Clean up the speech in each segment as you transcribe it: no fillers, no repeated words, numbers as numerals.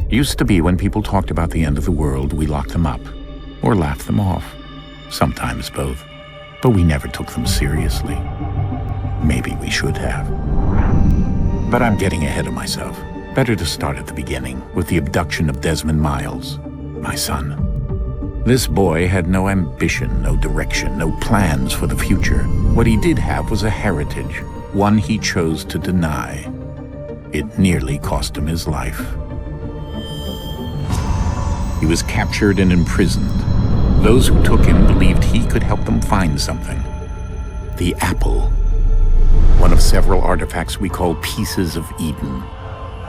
Used to be when people talked about the end of the world, we locked them up, or laughed them off. Sometimes both. But we never took them seriously. Maybe we should have. But I'm getting ahead of myself. Better to start at the beginning, with the abduction of Desmond Miles, my son. This boy had no ambition, no direction, no plans for the future. What he did have was a heritage, one he chose to deny. It nearly cost him his life. He was captured and imprisoned. Those who took him believed he could help them find something. The apple. One of several artifacts we call pieces of Eden.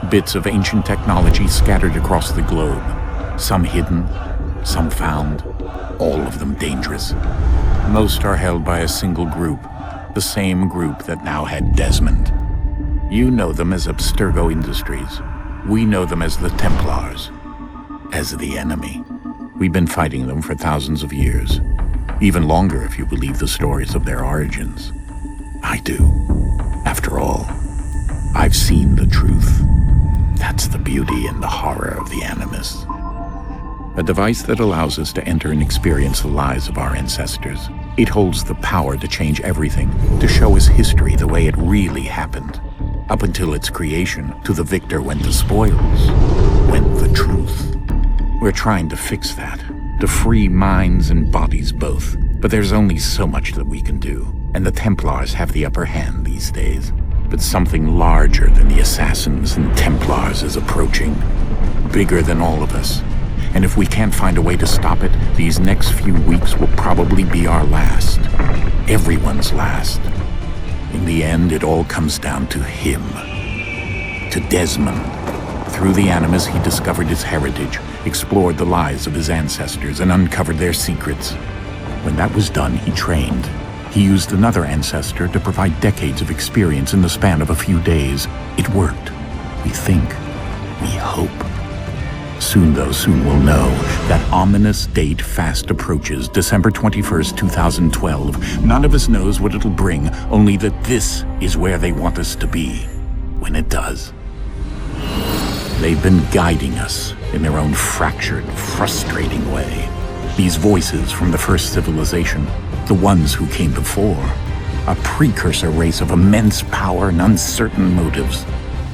Bits of ancient technology scattered across the globe. Some hidden, some found, all of them dangerous. Most are held by a single group, the same group that now had Desmond. You know them as Abstergo Industries. We know them as the Templars, as the enemy. We've been fighting them for thousands of years, even longer if you believe the stories of their origins. I do. After all, I've seen the truth. That's the beauty and the horror of the Animus. A device that allows us to enter and experience the lives of our ancestors. It holds the power to change everything, to show us history the way it really happened. Up until its creation, to the victor went the spoils, went the truth. We're trying to fix that, to free minds and bodies both. But there's only so much that we can do, and the Templars have the upper hand these days. But something larger than the Assassins and Templars is approaching, bigger than all of us. And if we can't find a way to stop it, these next few weeks will probably be our last. Everyone's last. In the end, it all comes down to him. To Desmond. Through the Animus, he discovered his heritage, explored the lives of his ancestors, and uncovered their secrets. When that was done, he trained. He used another ancestor to provide decades of experience in the span of a few days. It worked. We think. We hope. Soon, though, soon we'll know. That ominous date fast approaches, December 21st, 2012. None of us knows what it'll bring, only that this is where they want us to be, when it does. They've been guiding us in their own fractured, frustrating way. These voices from the first civilization, the ones who came before, a precursor race of immense power and uncertain motives.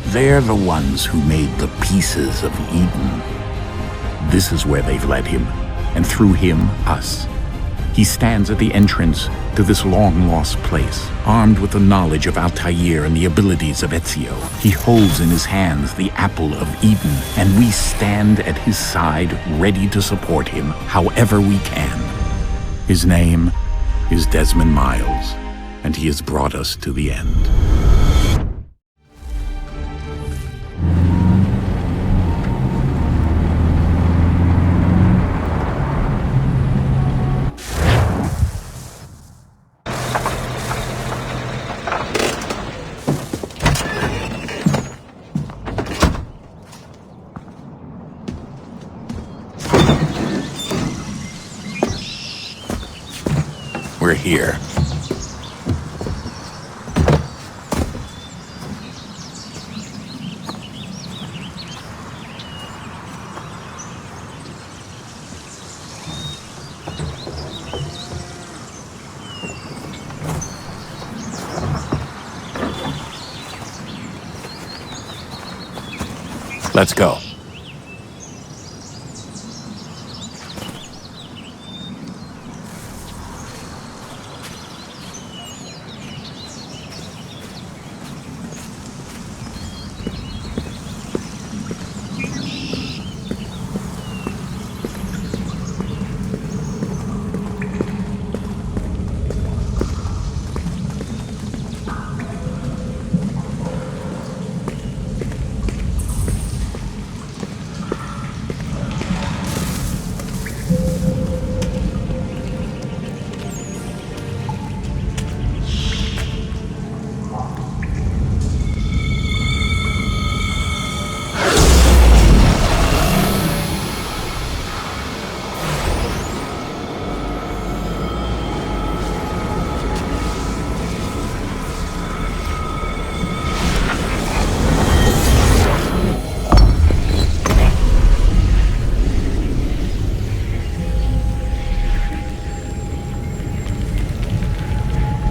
They're the ones who made the pieces of Eden. This is where they've led him, and through him, us. He stands at the entrance to this long-lost place, armed with the knowledge of Altair and the abilities of Ezio. He holds in his hands the apple of Eden, and we stand at his side, ready to support him however we can. His name is Desmond Miles, and he has brought us to the end. We're here. Let's go.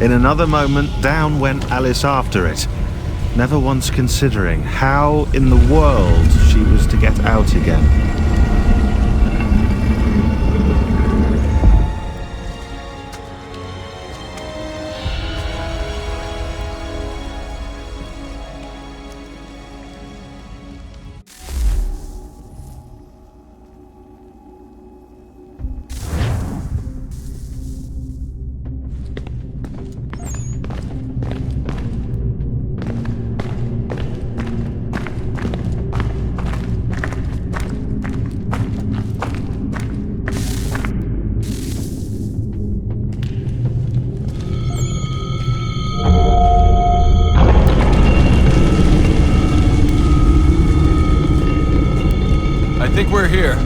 In another moment, down went Alice after it, never once considering how in the world she was to get out again. I think we're here.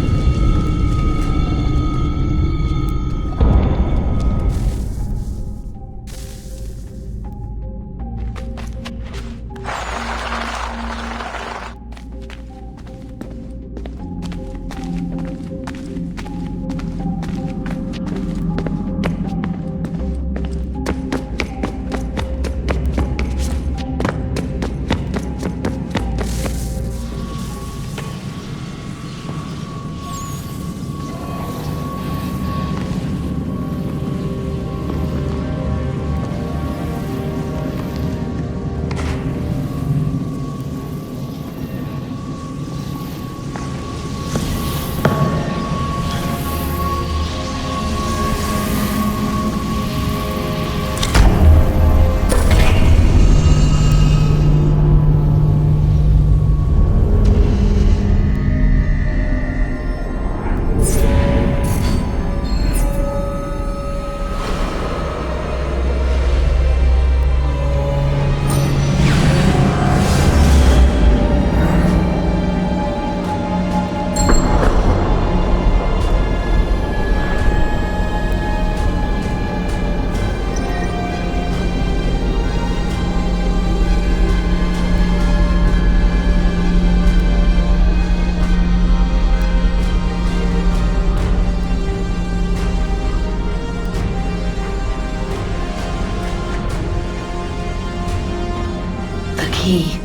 Key.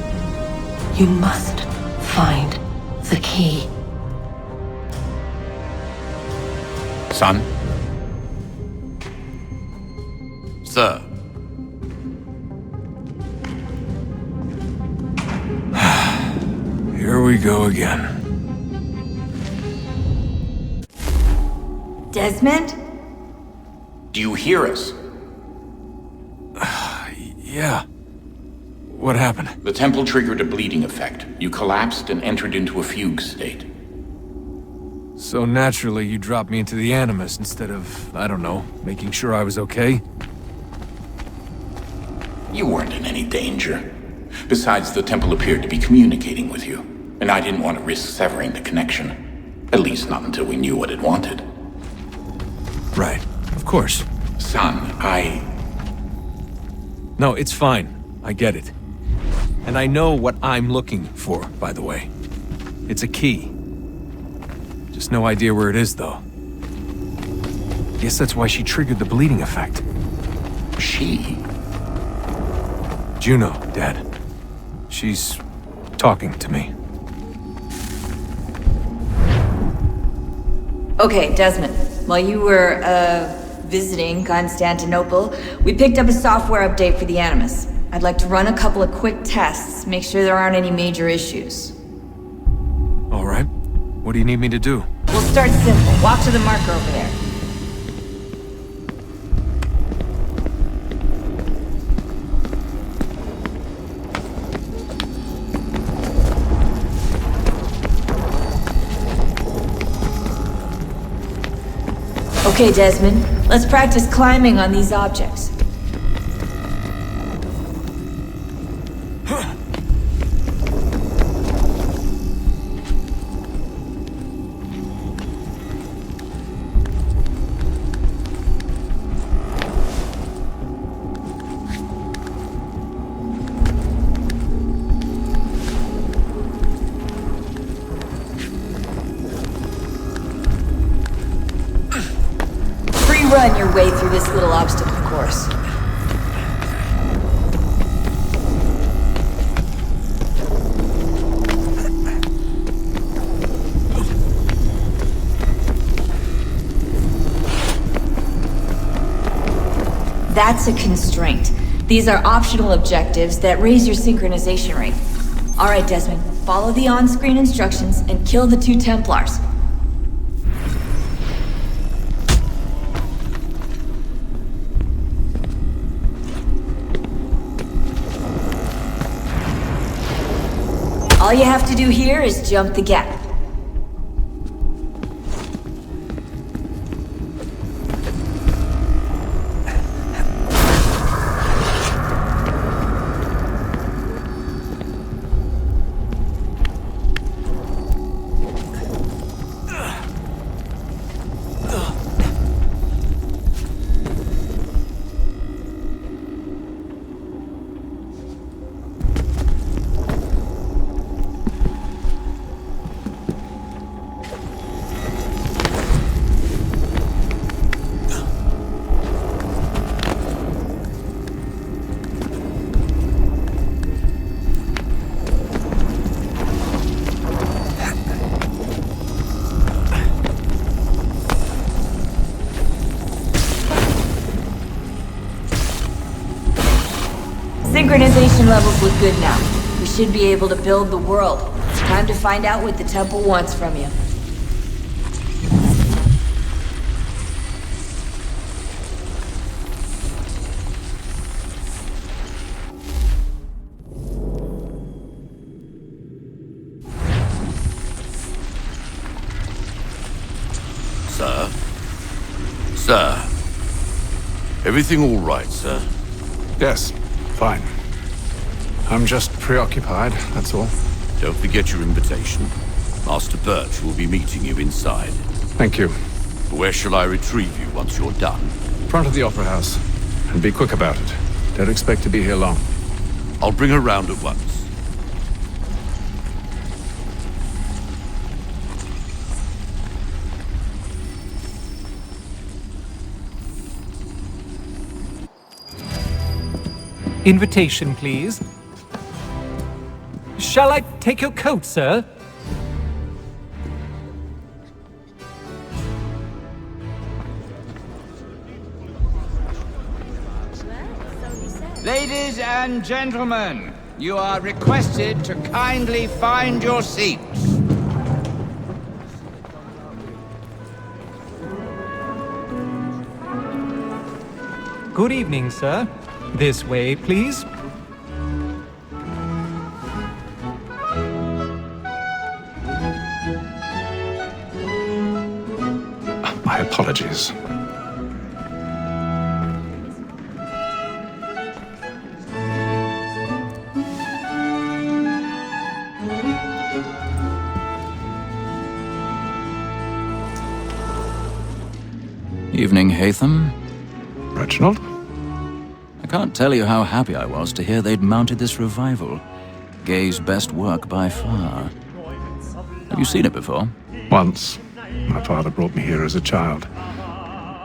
You must find the key. Son? Sir. Here we go again. Desmond? Do you hear us? Yeah. What happened? The temple triggered a bleeding effect. You collapsed and entered into a fugue state. So naturally, you dropped me into the Animus instead of, I don't know, making sure I was okay? You weren't in any danger. Besides, the temple appeared to be communicating with you, and I didn't want to risk severing the connection. At least not until we knew what it wanted. Right. Of course. Son, No, it's fine. I get it. And I know what I'm looking for, by the way. It's a key. Just no idea where it is, though. Guess that's why she triggered the bleeding effect. She? Juno, Dad. She's talking to me. Okay, Desmond. While you were, visiting Constantinople, we picked up a software update for the Animus. I'd like to run a couple of quick tests, make sure there aren't any major issues. All right. What do you need me to do? We'll start simple. Walk to the marker over there. Okay, Desmond. Let's practice climbing on these objects. Run your way through this little obstacle course. That's a constraint. These are optional objectives that raise your synchronization rate. Alright, Desmond, follow the on-screen instructions and kill the 2 Templars. All you have to do here is jump the gap. Synchronization levels look good now. We should be able to build the world. Time to find out what the temple wants from you. Sir? Sir? Everything all right, sir? Yes, fine. I'm just preoccupied, that's all. Don't forget your invitation. Master Birch will be meeting you inside. Thank you. Where shall I retrieve you once you're done? Front of the Opera House. And be quick about it. Don't expect to be here long. I'll bring her round at once. Invitation, please. Shall I take your coat, sir? Ladies and gentlemen, you are requested to kindly find your seats. Good evening, sir. This way, please. My apologies. Evening, Hatham. Reginald? I can't tell you how happy I was to hear they'd mounted this revival. Gay's best work by far. Have you seen it before? Once. My father brought me here as a child.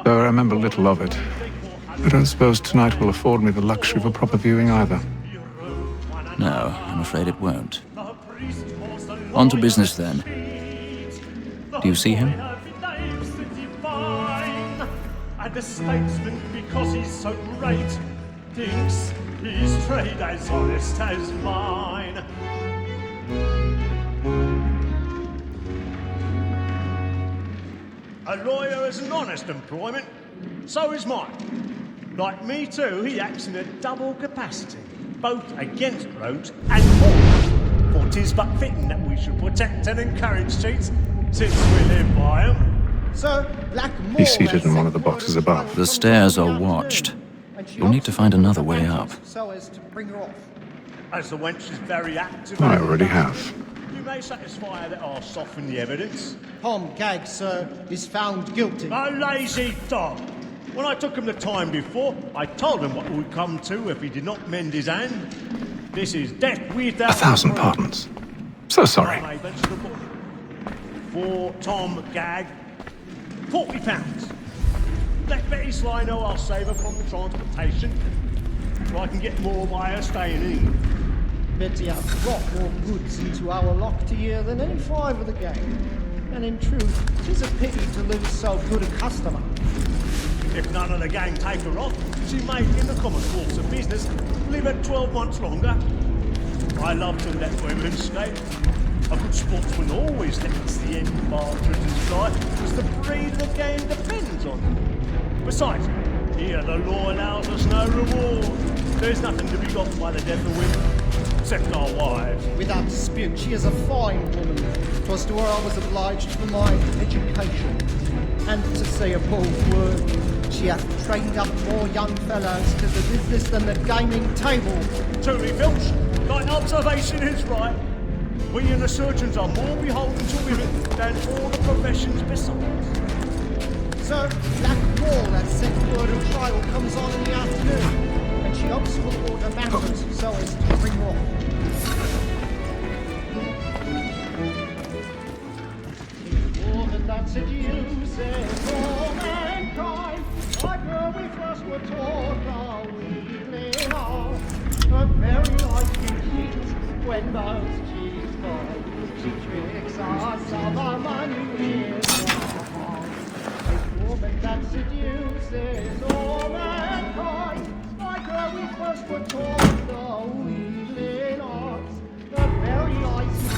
Though I remember little of it. I don't suppose tonight will afford me the luxury of a proper viewing either. No, I'm afraid it won't. On to business then. Do you see him? And the statesman, because he's so great, thinks his trade as honest as mine. A lawyer is an honest employment, so is mine. Like me too, he acts in a double capacity, both against rogues and for. For 'tis but fitting that we should protect and encourage cheats, since we live by 'em. He's seated in one of the boxes above. The stairs are watched. You'll need to find another way up. As the wench is very active, I already have. you may satisfy her that I'll soften the evidence. Tom Gagg, sir, is found guilty. A lazy dog! When I took him the time before, I told him what it would come to if he did not mend his hand. This is death without 1,000 parole. pardons. So sorry. I may venture to put for Tom Gagg, £40. Let Betty Sly know I'll save her from the transportation, so I can get more by her staying in England. Betty has brought more goods into our locked year than any 5 of the gang. And in truth, 'tis a pity to lose so good a customer. If none of the gang take her off, she may, in the common course of business, live at 12 months longer. I love to let women skate. A good sportsman always lets the end partridges fly, because the breed of the game depends on them. Besides, here the law allows us no reward. There's nothing to be got by the death of women, except our wives. Without dispute, she is a fine woman. 'Twas to her I was obliged for my education. And to say a bold word, she hath trained up more young fellows to the business than the gaming table. Truly, Filch, thy observation is right. We and the surgeons are more beholden to women than all the professions besides. Sir, Black Wall has sent word a trial comes on in the afternoon, and she hopes will order matters so as to bring off. Woman that seduces all mankind, like her we first were taught our weakling heart. Her very life is when most she's born. She tricks us of our money with her heart. A woman that seduces all mankind, like her we first were taught the weakling arts. The very life is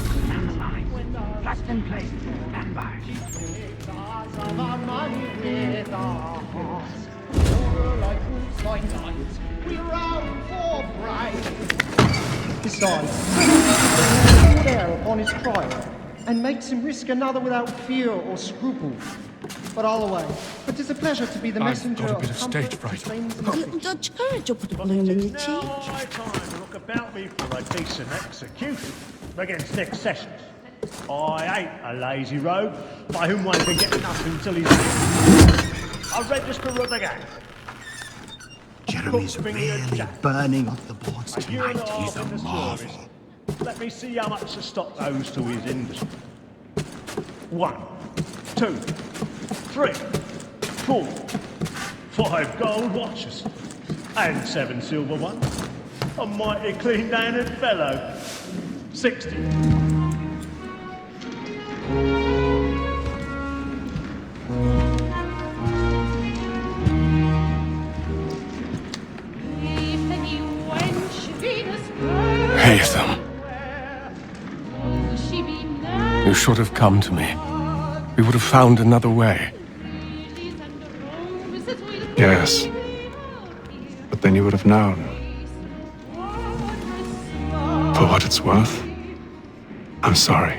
when most just in place, stand by. She tricks us of our money with her hearts. Over like wolves by night, we round for pride. Besides, good air upon his trial, and makes him risk another without fear or scruple. But I'll away. But 'tis a pleasure to be the messenger got a bit of of comfort stage fright. to flames and office. Dodge courage will put a bloom in your cheek. Now my time to look about me for a decent execution against next sessions. I ain't a lazy rogue by whom one can get nothing till he's dead. I register of the gang. Jeremy's really burning up the boards A year and a tonight. half He's a in the marvel. service. Let me see how much the stock owes to his industry. 1, 2, 3, 4, 5 gold watches, and 7 silver ones. A mighty clean-handed fellow. 60. Haytham. You should have come to me. We would have found another way. Yes. But then you would have known. For what it's worth, I'm sorry.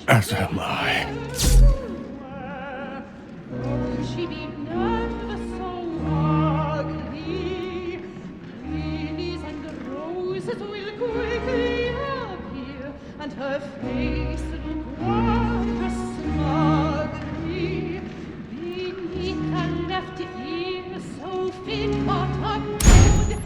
As am I. And her face looked wondrous smugly beneath her left ear, so fit but ungood.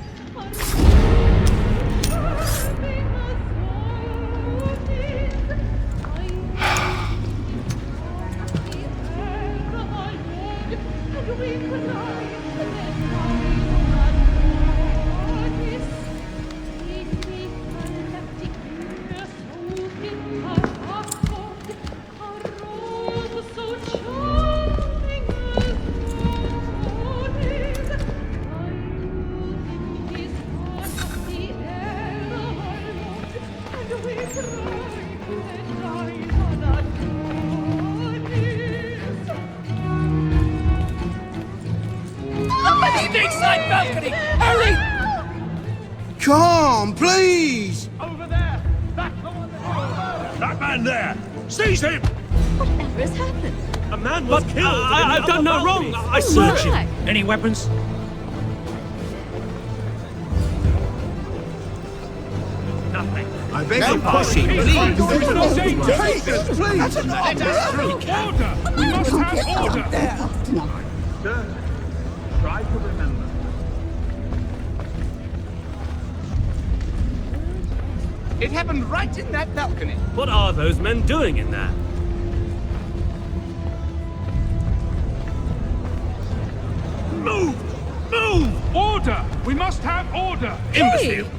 Side balcony! Hurry! Come, please! Over there! That man there! Seize him! Whatever has happened? A man was killed! I've done no wrong! I searched him! Any weapons? Nothing. I beg your pardon. Please! No danger! Take us, please! Let us through! Order! We must have order! Sir, try to remember. It happened right in that balcony. What are those men doing in there? Move! Move! Order! We must have order! Imbecile!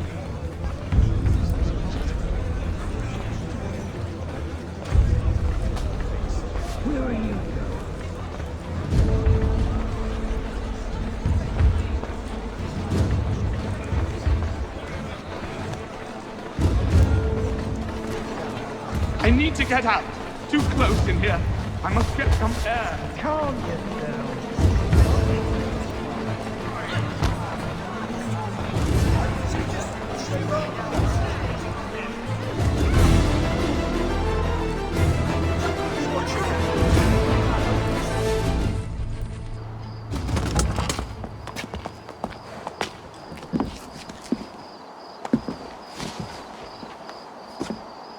I need to get out. Too close in here. I must get some air. Calm yourself.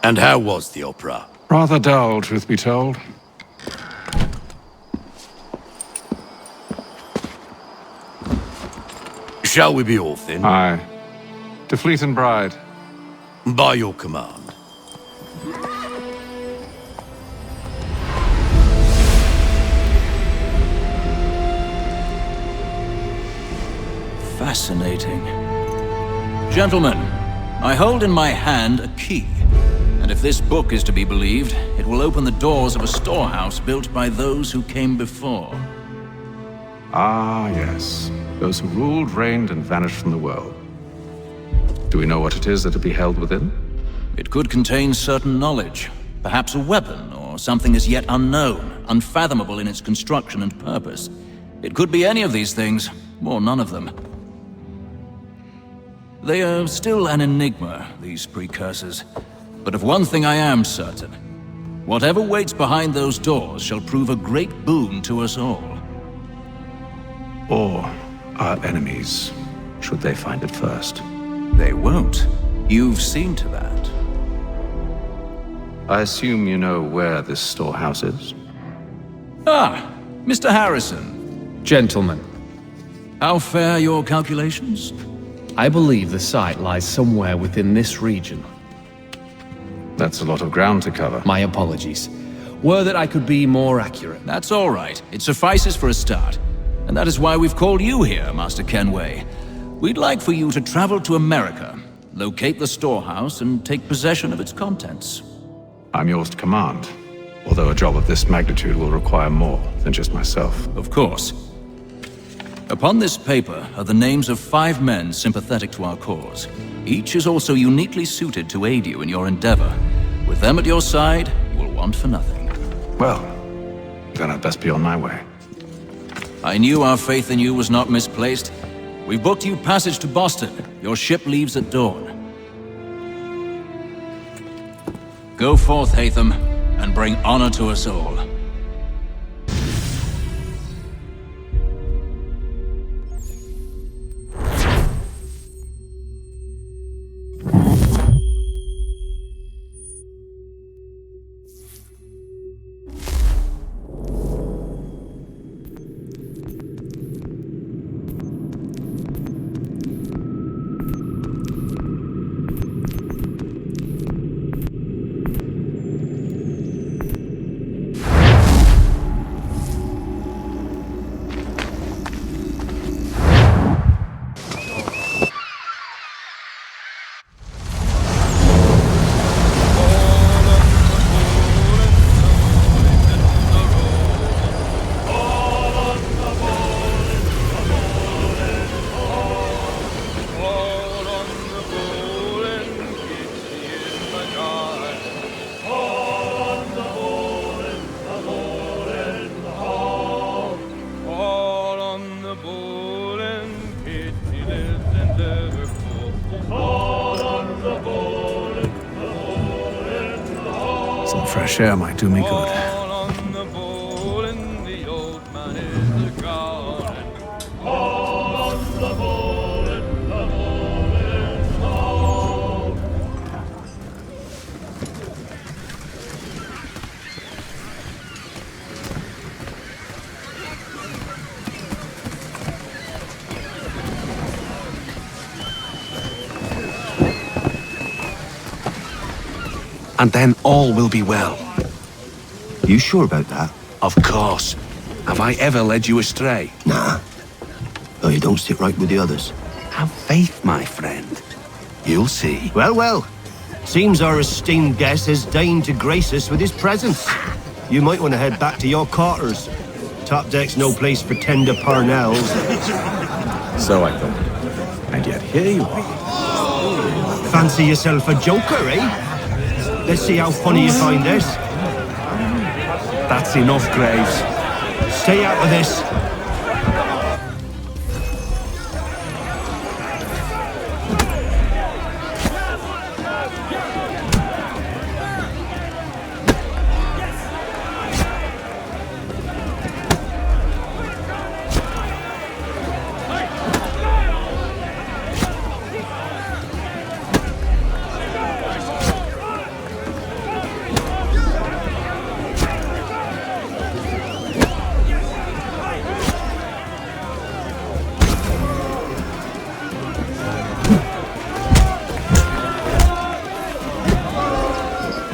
And how was the opera? Rather dull, truth be told. Shall we be off then? Aye. To Fleet and Bride. By your command. Fascinating. Gentlemen, I hold in my hand a key. And if this book is to be believed, it will open the doors of a storehouse built by those who came before. Ah, yes. Those who ruled, reigned, and vanished from the world. Do we know what it is that will be held within? It could contain certain knowledge. Perhaps a weapon, or something as yet unknown, unfathomable in its construction and purpose. It could be any of these things, or none of them. They are still an enigma, these precursors. But of one thing I am certain. Whatever waits behind those doors shall prove a great boon to us all. Or our enemies, should they find it first. They won't. You've seen to that. I assume you know where this storehouse is? Ah, Mr. Harrison. Gentlemen, How fare your calculations? I believe the site lies somewhere within this region. That's a lot of ground to cover. My apologies. Were that I could be more accurate. That's all right. It suffices for a start. And that is why we've called you here, Master Kenway. We'd like for you to travel to America, locate the storehouse, and take possession of its contents. I'm yours to command, although a job of this magnitude will require more than just myself. Of course. Upon this paper are the names of 5 men sympathetic to our cause. Each is also uniquely suited to aid you in your endeavor. With them at your side, you will want for nothing. Well, then I'd best be on my way. I knew our faith in you was not misplaced. We've booked you passage to Boston. Your ship leaves at dawn. Go forth, Hatham, and bring honor to us all. Some fresh air might do me good. And then all will be well. You sure about that? Of course. Have I ever led you astray? Nah. Oh, you don't sit right with the others. Have faith, my friend. You'll see. Well, well. Seems our esteemed guest has deigned to grace us with his presence. You might want to head back to your quarters. Top deck's no place for tender parnells. So I thought. And yet here you are. Fancy yourself a joker, eh? Let's see how funny you find this. That's enough, Graves. Stay out of this.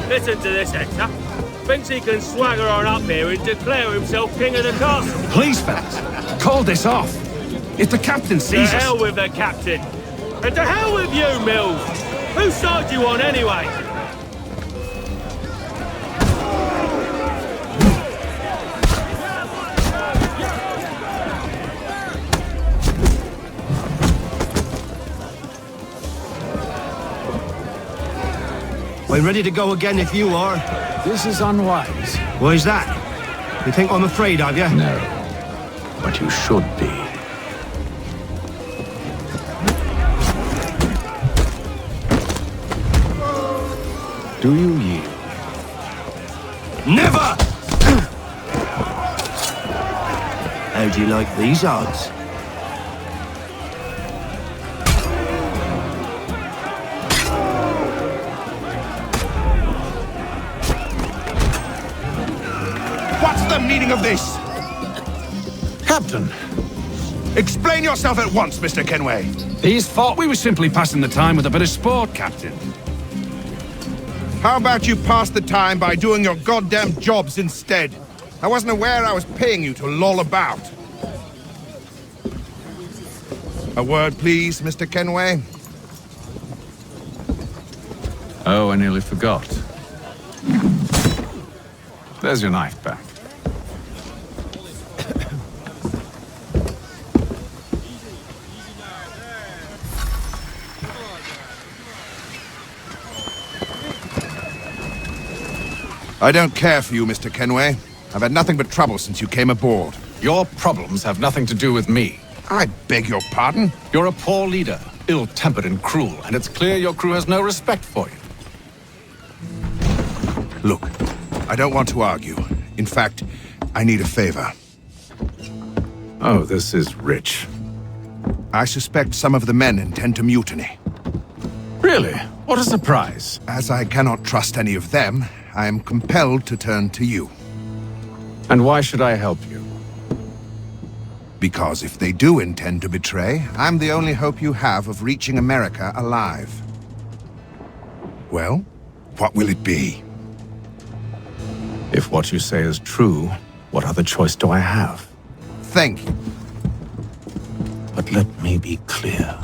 Listen to this, Hector. Thinks he can swagger on up here and declare himself king of the castle. Please, fellas, call this off. If the captain To sees us... hell with the captain. And to hell with you, Mills. Whose side you on, anyway? We're ready to go again if you are. This is unwise. Why is that? You think I'm afraid of you? No, but you should be. Do you yield? Never! How do you like these odds? What's the meaning of this? Captain, Explain yourself at once, Mr. Kenway. these thought we were simply passing the time with a bit of sport, Captain. How about you pass the time by doing your goddamn jobs instead? I wasn't aware I was paying you to loll about. A word, please, Mr. Kenway. Oh, I nearly forgot. There's your knife back. I don't care for you, Mr. Kenway. I've had nothing but trouble since you came aboard. Your problems have nothing to do with me. I beg your pardon? You're a poor leader, ill-tempered and cruel, and it's clear your crew has no respect for you. Look, I don't want to argue. In fact, I need a favor. Oh, this is rich. I suspect some of the men intend to mutiny. Really? What a surprise. As I cannot trust any of them, I am compelled to turn to you. And why should I help you? Because if they do intend to betray, I'm the only hope you have of reaching America alive. Well, what will it be? If what you say is true, what other choice do I have? Thank you. But let me be clear.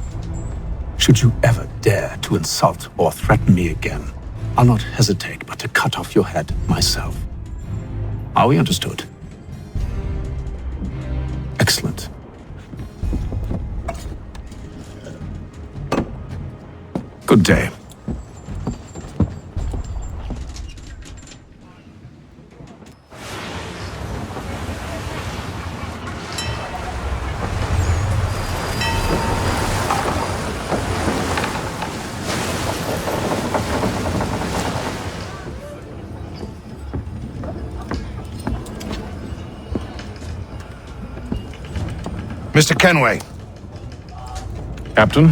Should you ever dare to insult or threaten me again, I'll not hesitate but to cut off your head myself. Are we understood? Excellent. Good day. Mr. Kenway. Captain?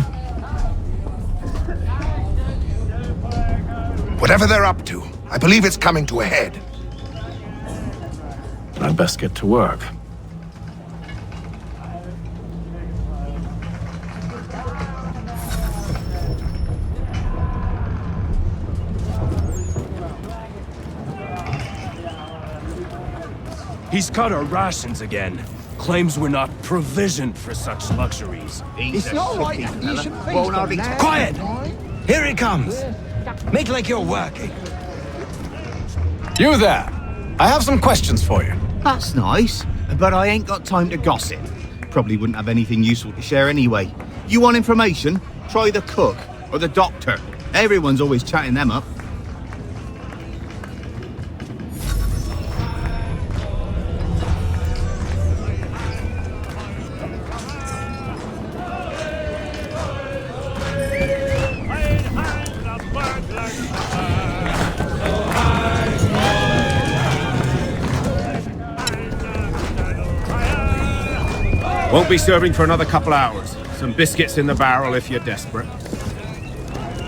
Whatever they're up to, I believe it's coming to a head. I'd best get to work. He's cut our rations again. Claims we're not provisioned for such luxuries. It's not like that. You should feast on that. Quiet! Here he comes. Make like you're working. You there! I have some questions for you. That's nice, but I ain't got time to gossip. Probably wouldn't have anything useful to share anyway. You want information? Try the cook or the doctor. Everyone's always chatting them up. Won't be serving for another couple hours. Some biscuits in the barrel if you're desperate.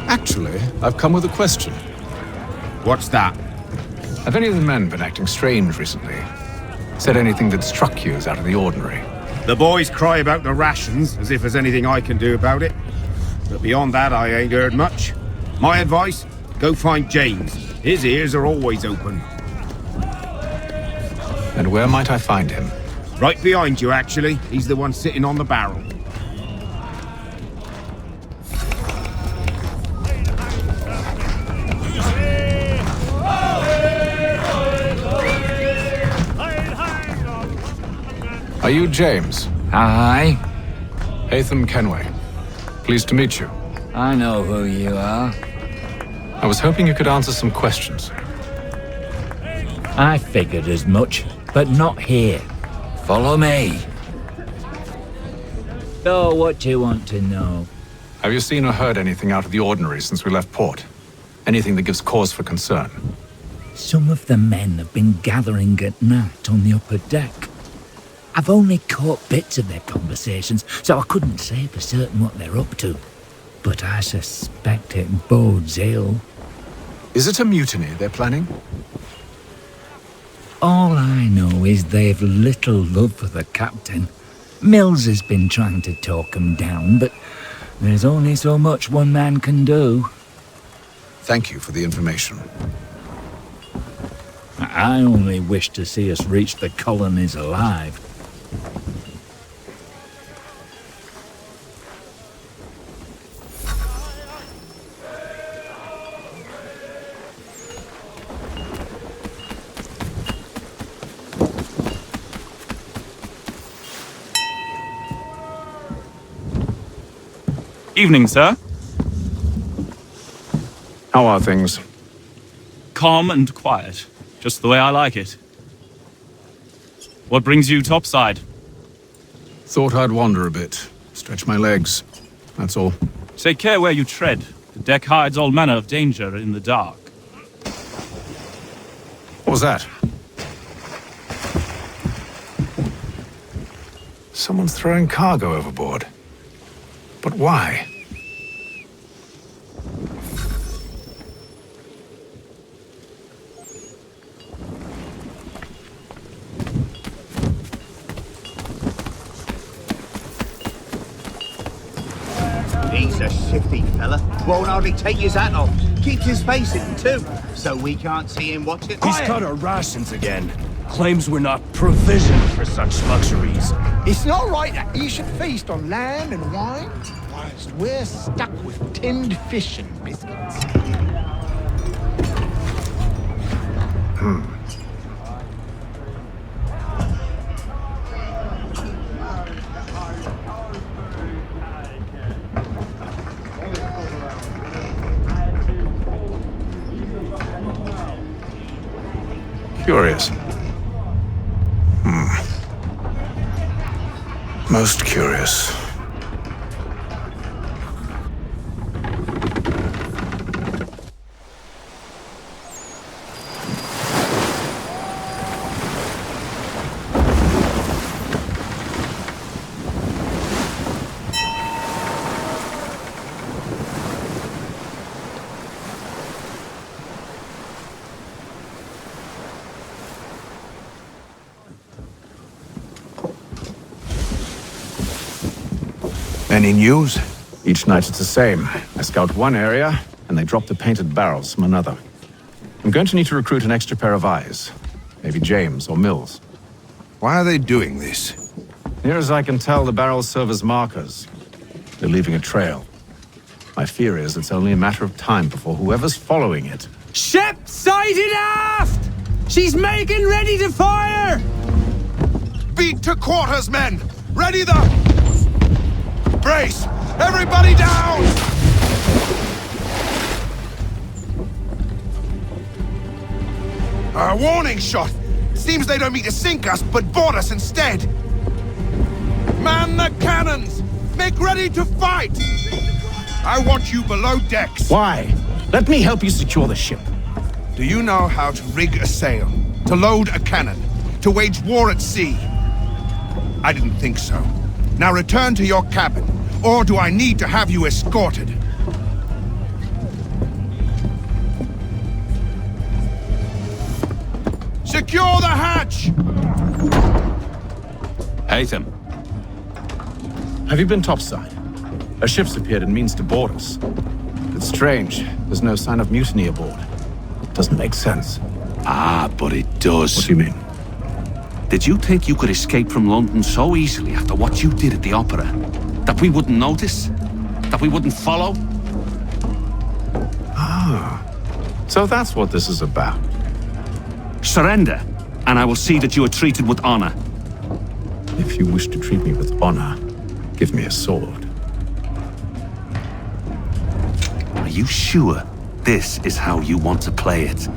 Actually, I've come with a question. What's that? Have any of the men been acting strange recently? Said anything that struck you as out of the ordinary? The boys cry about the rations, as if there's anything I can do about it. But beyond that, I ain't heard much. My advice? Go find James. His ears are always open. And where might I find him? Right behind you, actually. He's the one sitting on the barrel. Are you James? Aye. Hatham Kenway. Pleased to meet you. I know who you are. I was hoping you could answer some questions. I figured as much, but not here. Follow me. So, what do you want to know? Have you seen or heard anything out of the ordinary since we left port? Anything that gives cause for concern? Some of the men have been gathering at night on the upper deck. I've only caught bits of their conversations, so I couldn't say for certain what they're up to. But I suspect it bodes ill. Is it a mutiny they're planning? All I know is they've little love for the captain. Mills has been trying to talk him down, but there's only so much one man can do. Thank you for the information. I only wish to see us reach the colonies alive. Evening, sir. How are things? Calm and quiet. Just the way I like it. What brings you topside? Thought I'd wander a bit. Stretch my legs. That's all. Take care where you tread. The deck hides all manner of danger in the dark. What was that? Someone's throwing cargo overboard. But why? He's a shifty fella. Won't hardly take his hat off. Keeps his face hidden too, so we can't see him watching. He's cut our rations again. Claims we're not provisioned for such luxuries. It's not right that you should feast on lamb and wine, whilst we're stuck with tinned fish and biscuits. Curious. Most curious. Any news? Each night it's the same. I scout one area, and they drop the painted barrels from another. I'm going to need to recruit an extra pair of eyes. Maybe James or Mills. Why are they doing this? Near as I can tell, the barrels serve as markers. They're leaving a trail. My fear is it's only a matter of time before whoever's following it... Ship sighted aft! She's making ready to fire! Beat to quarters, men! Ready the... Brace! Everybody down! A warning shot! Seems they don't mean to sink us, but board us instead! Man the cannons! Make ready to fight! I want you below decks! Why? Let me help you secure the ship. Do you know how to rig a sail? To load a cannon? To wage war at sea? I didn't think so. Now return to your cabin, or do I need to have you escorted? Secure the hatch! Haytham. Have you been topside? A ship's appeared and means to board us. It's strange. There's no sign of mutiny aboard. Doesn't make sense. Ah, but it does. What do you mean? Did you think you could escape from London so easily after what you did at the opera? That we wouldn't notice? That we wouldn't follow? Ah, so that's what this is about. Surrender, and I will see that you are treated with honor. If you wish to treat me with honor, give me a sword. Are you sure this is how you want to play it?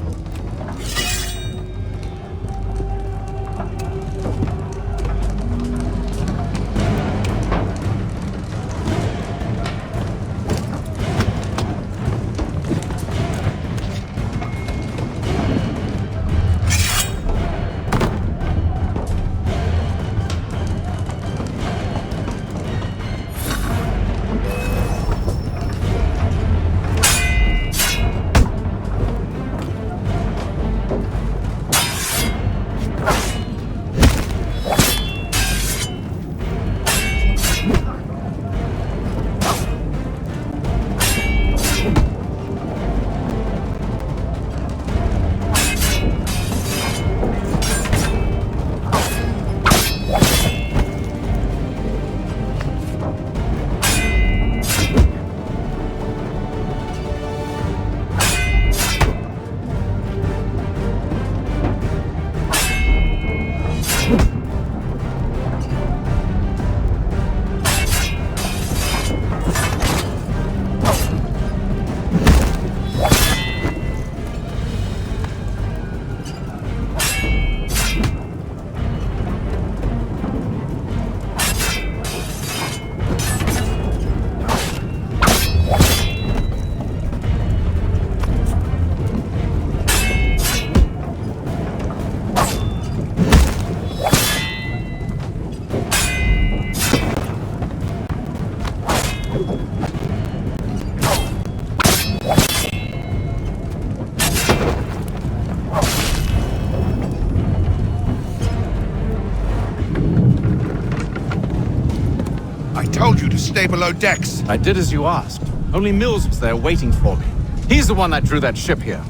Stay below decks. I did as you asked. Only Mills was there waiting for me. He's the one that drew that ship here.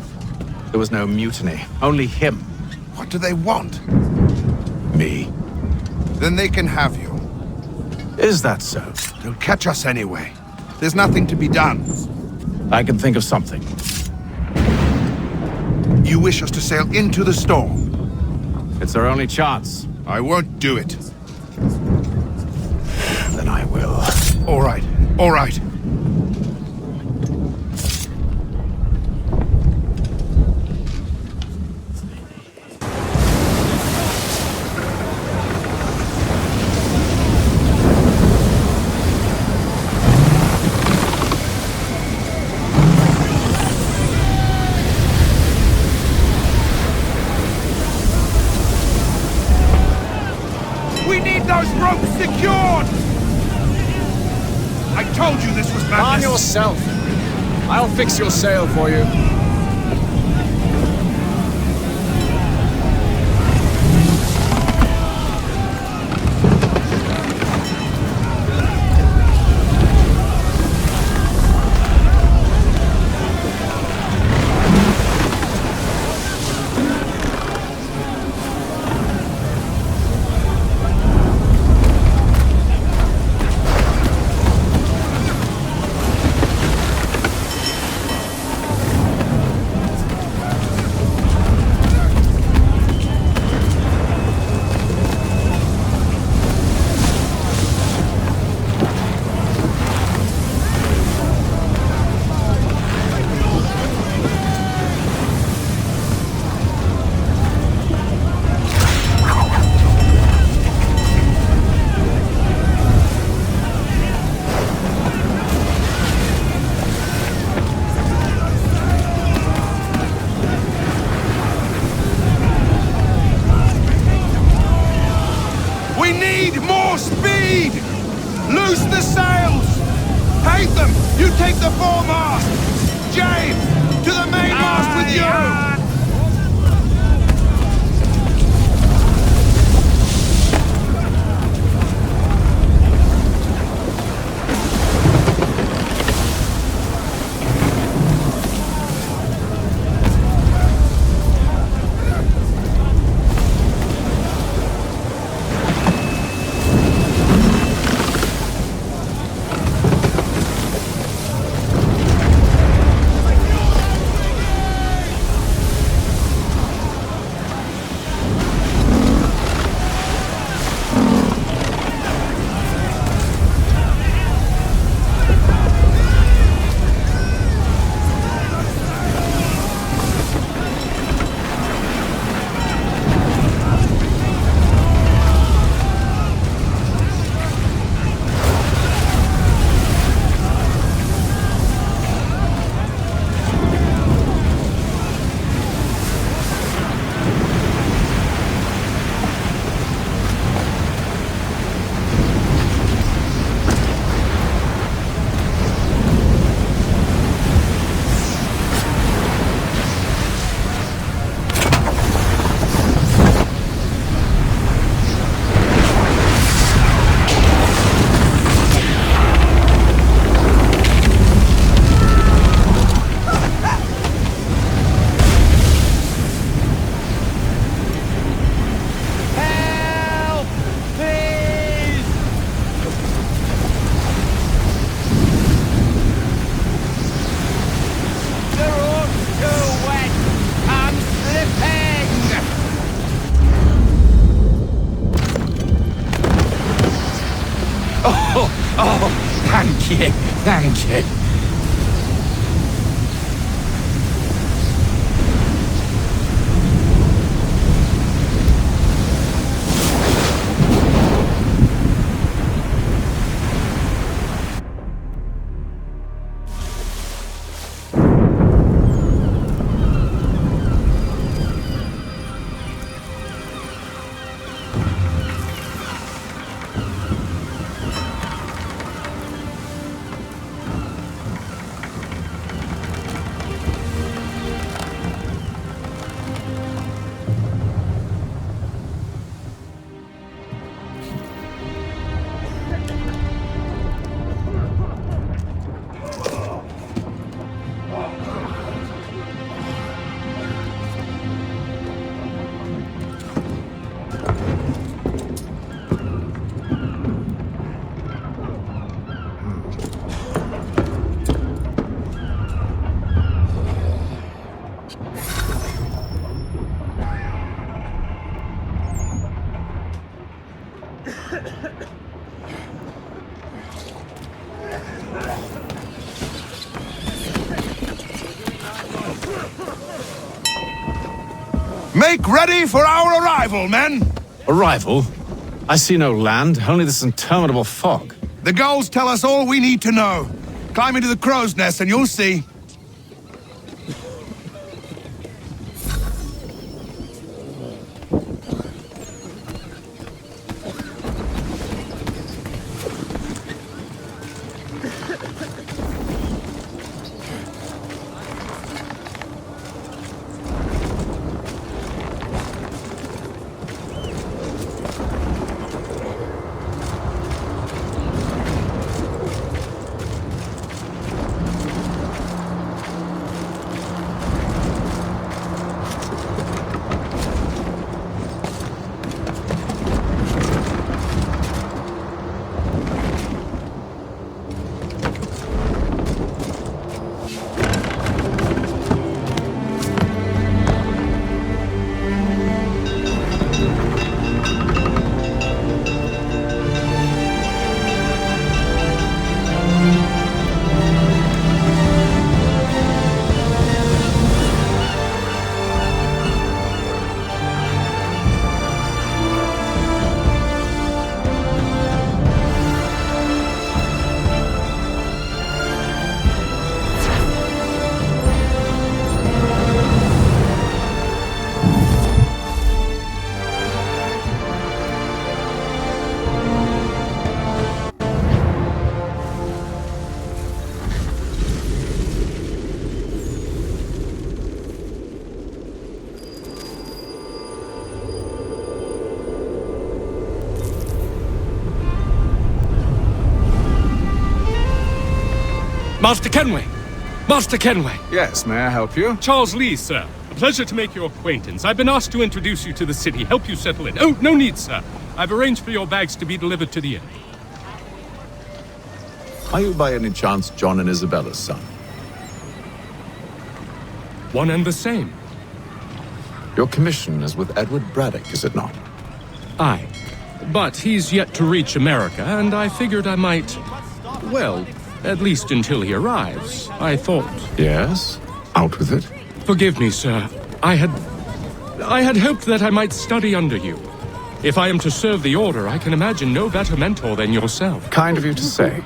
There was no mutiny, only him. What do they want? Me. Then they can have you. Is that so? They'll catch us anyway. There's nothing to be done. I can think of something. You wish us to sail into the storm? It's our only chance. I won't do it. Then I will. All right, all right. We need those ropes secured! I told you this was madness! Calm yourself. I'll fix your sail for you. You take the foremast! James, to the mainmast with you! Thank you, thank you. Make ready for our arrival, men! Arrival? I see no land, only this interminable fog. The gulls tell us all we need to know. Climb into the crow's nest and you'll see. Master Kenway! Master Kenway! Yes, may I help you? Charles Lee, sir. A pleasure to make your acquaintance. I've been asked to introduce you to the city, help you settle in. Oh, no need, sir. I've arranged for your bags to be delivered to the inn. Are you by any chance John and Isabella's son? One and the same. Your commission is with Edward Braddock, is it not? Aye. But he's yet to reach America, and I figured I might... Well, at least until he arrives, I thought... Yes? Out with it. Forgive me, sir. I had hoped that I might study under you. If I am to serve the Order, I can imagine no better mentor than yourself. Kind of you to say.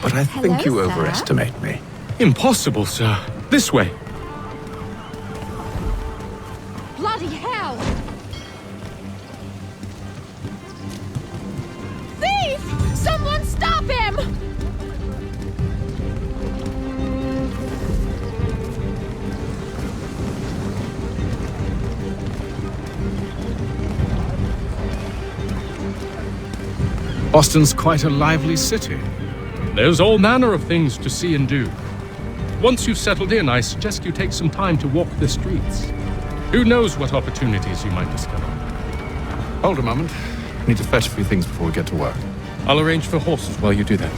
But I think you overestimate me. Impossible, sir. This way. Bloody hell! Thief! Someone stop him! Boston's quite a lively city. There's all manner of things to see and do. Once you've settled in, I suggest you take some time to walk the streets. Who knows what opportunities you might discover. Hold a moment. I need to fetch a few things before we get to work. I'll arrange for horses while you do that.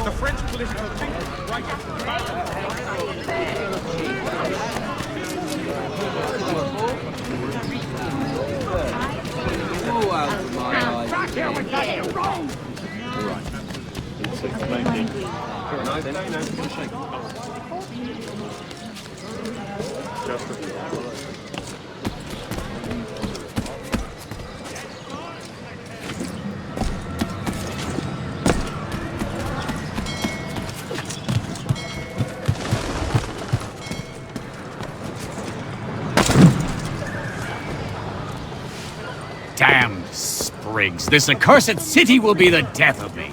The French political thinker, right? Back here with that wrong! Damned sprigs. This accursed city will be the death of me.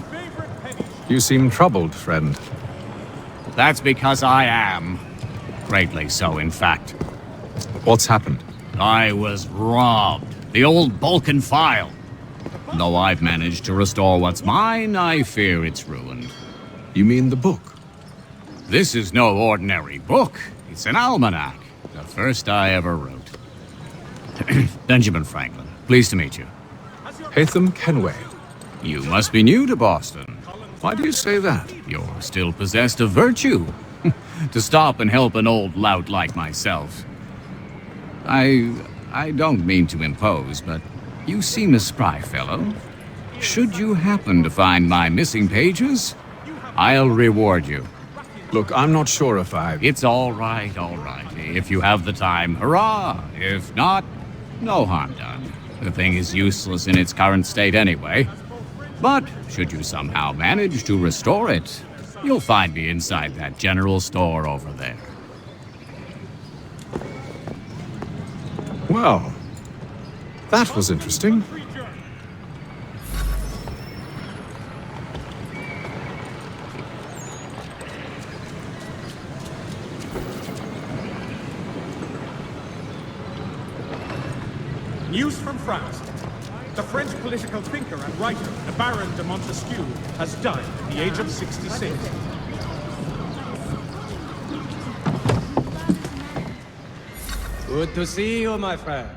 You seem troubled, friend. That's because I am. Greatly so, in fact. What's happened? I was robbed. The old Balkan file. Though I've managed to restore what's mine, I fear it's ruined. You mean the book? This is no ordinary book. It's an almanac. The first I ever wrote. Benjamin Franklin. Pleased to meet you. Hatham Kenway. You must be new to Boston. Why do you say that? You're still possessed of virtue. To stop and help an old lout like myself. I don't mean to impose, but you seem a spry fellow. Should you happen to find my missing pages, I'll reward you. Look, I'm not sure if I... It's all right, all right. If you have the time, hurrah! If not, no harm done. The thing is useless in its current state anyway. But should you somehow manage to restore it, you'll find me inside that general store over there. Well, that was interesting. News from France. The French political thinker and writer, the Baron de Montesquieu, has died at the age of 66. Good to see you, my friend.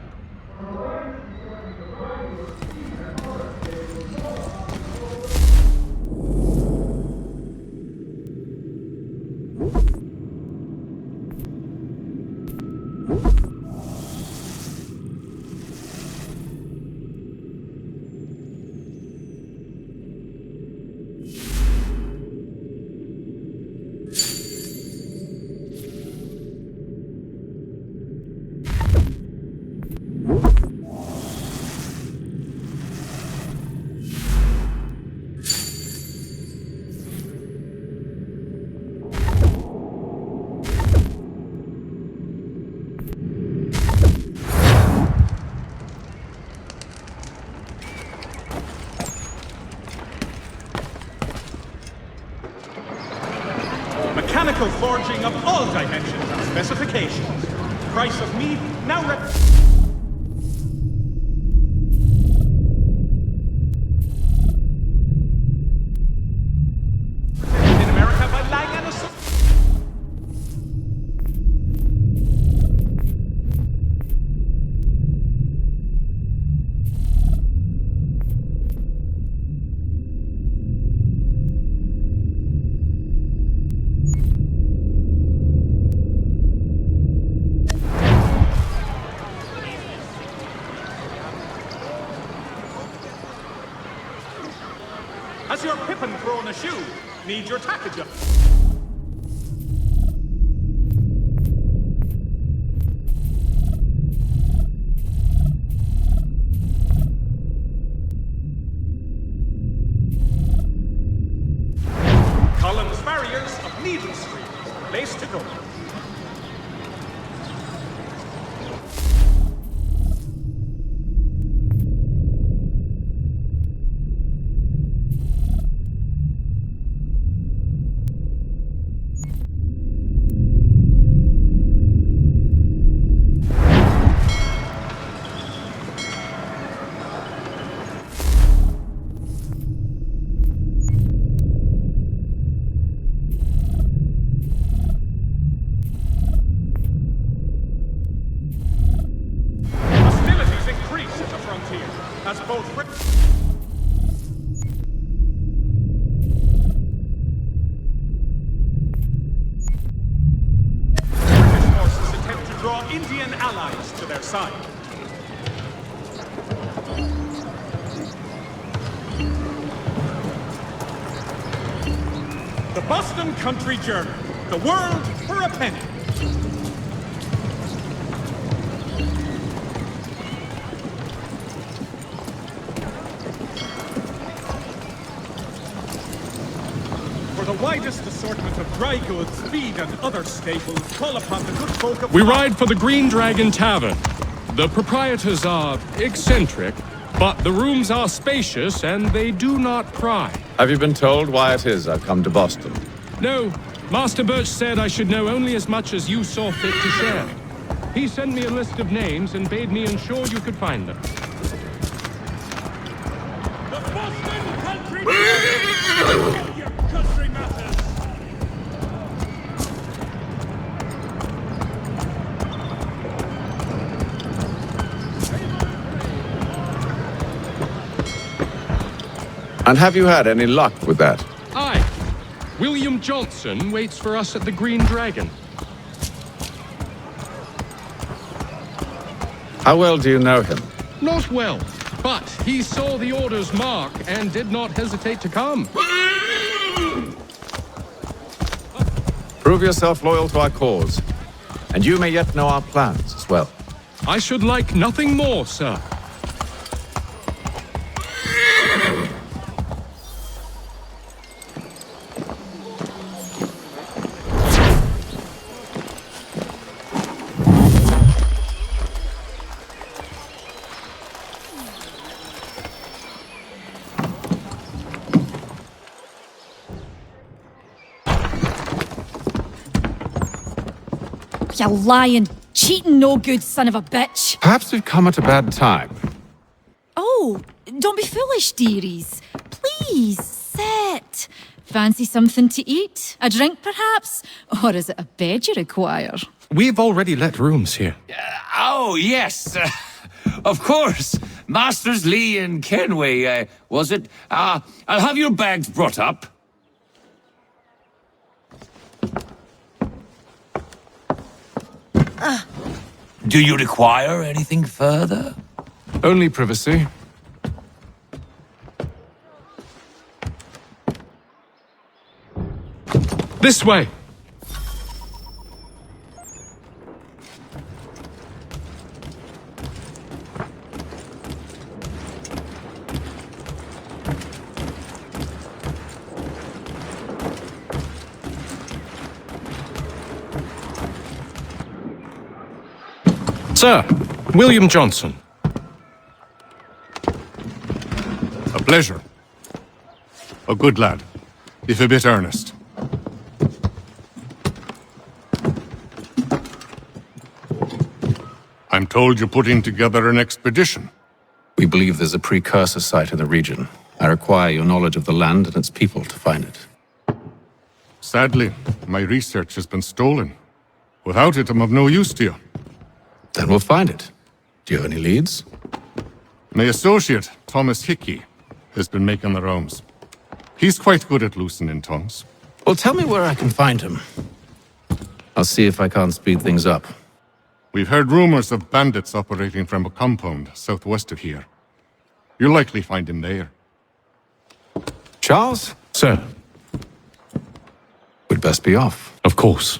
mechanical forging of all dimensions and specifications. Price of mead now in America by Lang and Has your pippin thrown a shoe? Need your tack adjusted? Columns barriers of needle stream. Place to go. As both British forces attempt to draw Indian allies to their side. The Boston Country Journal. The world for a penny. The widest assortment of dry goods, feed, and other staples, call upon the good folk of... We ride for the Green Dragon Tavern. The proprietors are eccentric, but the rooms are spacious and they do not pry. Have you been told why it is I've come to Boston? No. Master Birch said I should know only as much as you saw fit to share. He sent me a list of names and bade me ensure you could find them. The Boston Country... Country matters. And have you had any luck with that? Aye. William Johnson waits for us at the Green Dragon. How well do you know him? Not well, but he saw the order's mark and did not hesitate to come. Prove yourself loyal to our cause, and you may yet know our plans as well. I should like nothing more, sir. You lying, cheating, no good son of a bitch. Perhaps we've come at a bad time. Oh, don't be foolish, dearies. Please, sit. Fancy something to eat? A drink, perhaps? Or is it a bed you require? We've already let rooms here. Oh, yes. Of course. Masters Lee and Kenway, was it? I'll have your bags brought up. Do you require anything further? Only privacy. This way! Sir, William Johnson. A pleasure. A good lad, if a bit earnest. told you're putting together an expedition. We believe there's a precursor site in the region. I require your knowledge of the land and its people to find it. Sadly, my research has been stolen. Without it, I'm of no use to you. Then we'll find it. Do you have any leads? My associate, Thomas Hickey, has been making the rounds. He's quite good at loosening tongues. Well, tell me where I can find him. I'll see if I can't speed things up. We've heard rumors of bandits operating from a compound southwest of here. You'll likely find him there. Charles? Sir. We'd best be off. Of course.